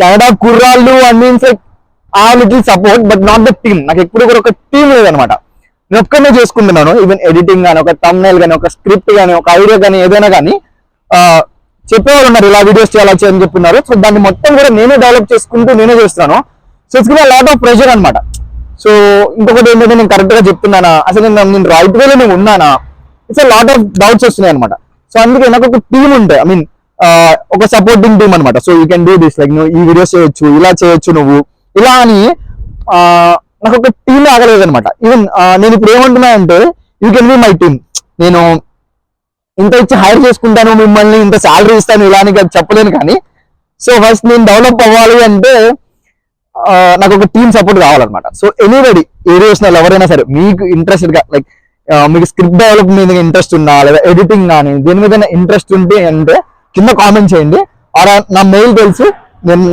Canada కుర్రాళ్ళు and means like ఆ little support but not the team. నాకు ఎప్పుడు కూడా ఒక టీమ్ లేదనమాట. నేను ఒక్కనే చేసుకుంటున్నాను. ఈవెన్ ఎడిటింగ్ కానీ, ఒక థంబ్నెయిల్ కానీ, ఒక స్క్రిప్ట్ కానీ, ఒక ఐడియా కానీ, ఏదైనా కానీ చెప్పేవాళ్ళు ఉన్నారు ఇలా వీడియోస్ చేయాలి అని చెప్తున్నారు. సో దాన్ని మొత్తం కూడా నేనే డెవలప్ చేసుకుంటూ నేనే చేస్తున్నాను. So it's give lot of pressure అనమాట. సో ఇంకొకటి ఏంటంటే నేను కరెక్ట్ గా చెప్తున్నానా, అసలు నేను రైట్ వేలో నేను ఉన్నానా, ఇట్స్ లాట్ ఆఫ్ డౌట్స్ వస్తున్నాయి అనమాట. సో అందుకే నాకు ఒక టీమ్ ఉంటే, ఐ మీన్ ఒక సపోర్టింగ్ టీమ్ అనమాట. So you can do this, like నువ్వు ఈ వీడియోస్ చేయొచ్చు, ఇలా చేయొచ్చు నువ్వు ఇలా అని నాకు ఒక టీమ్ ఆగలేదు అనమాట. ఈవెన్ నేను ఇప్పుడు ఏమంటున్నా అంటే you can be my team. నేను ఇంత ఇచ్చి హైర్ చేసుకుంటాను మిమ్మల్ని, ఇంత శాలరీ ఇస్తాను ఇలా అని చెప్పలేను. కానీ సో ఫస్ట్ నేను డెవలప్ అవ్వాలి అంటే నాకు ఒక టీమ్ సపోర్ట్ కావాలన్నమాట. సో ఎనీబడి ఏరియాస్ ఎవరైనా సరే మీకు ఇంట్రెస్టెడ్ గా, లైక్ మీకు స్క్రిప్ట్ డెవలప్ మీద ఇంట్రెస్ట్ ఉన్నా, లేదా ఎడిటింగ్ కానీ దేని మీద ఇంట్రెస్ట్ ఉంటే అంటే కింద కామెంట్ చేయండి. నా మెయిల్ తెలుసు, నేను